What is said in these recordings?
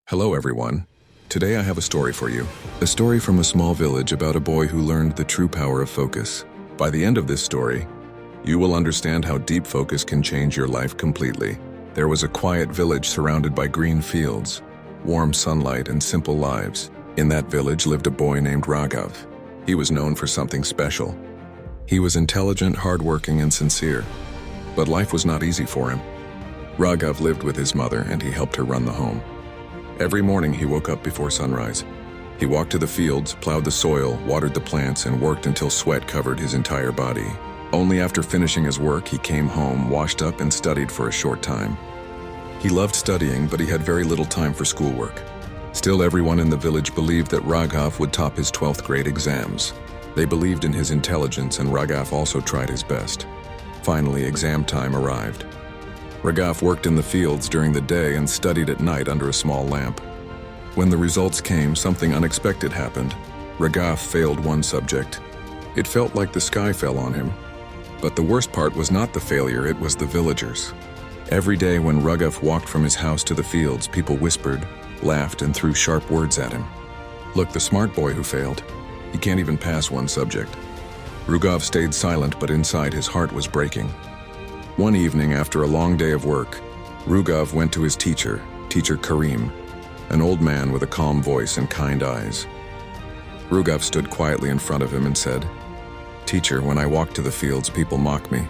Hello everyone. Today I have a story for you. A story from a small village about a boy who learned the true power of focus. By the end of this story, you will understand how deep focus can change your life completely. There was a quiet village surrounded by green fields, warm sunlight, and simple lives. In that village lived a boy named Raghav. He was known for something special. He was intelligent, hardworking, and sincere. But life was not easy for him. Raghav lived with his mother and he helped her run the home. Every morning he woke up before sunrise. He walked to the fields, plowed the soil, watered the plants, and worked until sweat covered his entire body. Only after finishing his work, he came home, washed up, and studied for a short time. He loved studying, but he had very little time for schoolwork. Still, everyone in the village believed that Raghav would top his 12th grade exams. They believed in his intelligence, and Raghav also tried his best. Finally, exam time arrived. Raghav worked in the fields during the day and studied at night under a small lamp. When the results came, something unexpected happened. Raghav failed one subject. It felt like the sky fell on him. But the worst part was not the failure, it was the villagers. Every day when Raghav walked from his house to the fields, people whispered, laughed, and threw sharp words at him. Look, the smart boy who failed. He can't even pass one subject. Raghav stayed silent, but inside his heart was breaking. One evening, after a long day of work, Raghav went to his teacher, Teacher Karim, an old man with a calm voice and kind eyes. Raghav stood quietly in front of him and said, "Teacher, when I walk to the fields, people mock me.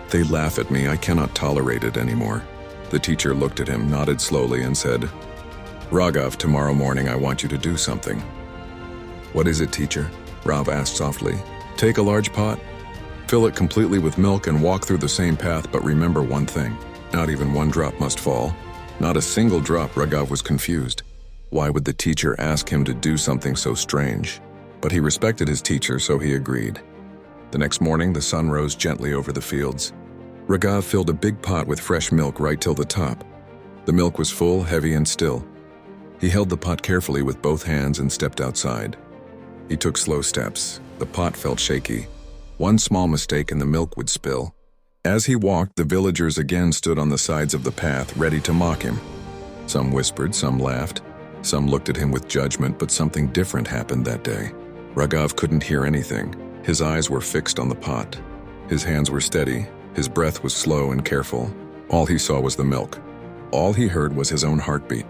They laugh at me. I cannot tolerate it anymore." The teacher looked at him, nodded slowly, and said, "Raghav, tomorrow morning I want you to do something." "What is it, teacher?" Raghav asked softly. "Take a large pot. Fill it completely with milk and walk through the same path, but remember one thing. Not even one drop must fall." Not a single drop. Raghav was confused. Why would the teacher ask him to do something so strange? But he respected his teacher, so he agreed. The next morning, the sun rose gently over the fields. Raghav filled a big pot with fresh milk right till the top. The milk was full, heavy, and still. He held the pot carefully with both hands and stepped outside. He took slow steps. The pot felt shaky. One small mistake and the milk would spill. As he walked, the villagers again stood on the sides of the path, ready to mock him. Some whispered, some laughed. Some looked at him with judgment, but something different happened that day. Raghav couldn't hear anything. His eyes were fixed on the pot. His hands were steady. His breath was slow and careful. All he saw was the milk. All he heard was his own heartbeat.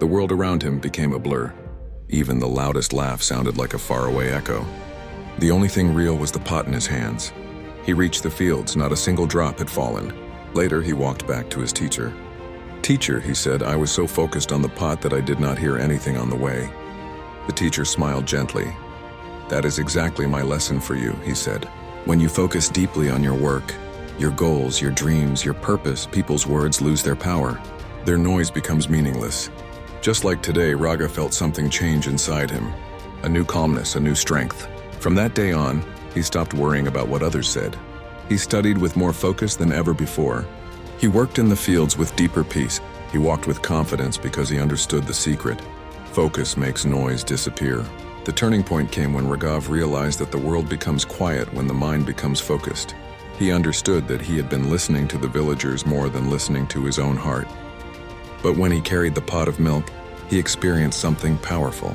The world around him became a blur. Even the loudest laugh sounded like a faraway echo. The only thing real was the pot in his hands. He reached the fields, not a single drop had fallen. Later, he walked back to his teacher. "Teacher," he said, "I was so focused on the pot that I did not hear anything on the way." The teacher smiled gently. "That is exactly my lesson for you," he said. "When you focus deeply on your work, your goals, your dreams, your purpose, people's words lose their power. Their noise becomes meaningless." Just like today, Raghav felt something change inside him. A new calmness, a new strength. From that day on, he stopped worrying about what others said. He studied with more focus than ever before. He worked in the fields with deeper peace. He walked with confidence because he understood the secret. Focus makes noise disappear. The turning point came when Raghav realized that the world becomes quiet when the mind becomes focused. He understood that he had been listening to the villagers more than listening to his own heart. But when he carried the pot of milk, he experienced something powerful.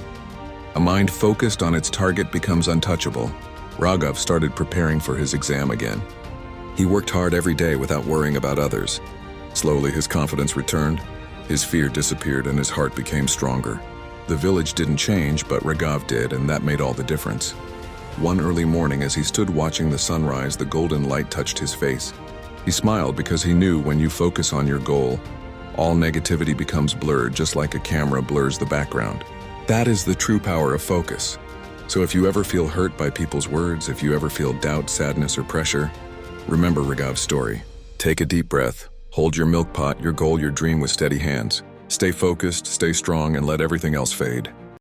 A mind focused on its target becomes untouchable. Raghav started preparing for his exam again. He worked hard every day without worrying about others. Slowly, his confidence returned, his fear disappeared, and his heart became stronger. The village didn't change, but Raghav did, and that made all the difference. One early morning, as he stood watching the sunrise, the golden light touched his face. He smiled because he knew when you focus on your goal, all negativity becomes blurred, just like a camera blurs the background. That is the true power of focus. So if you ever feel hurt by people's words, if you ever feel doubt, sadness, or pressure, remember Raghav's story. Take a deep breath, hold your milk pot, your goal, your dream with steady hands. Stay focused, stay strong, and let everything else fade.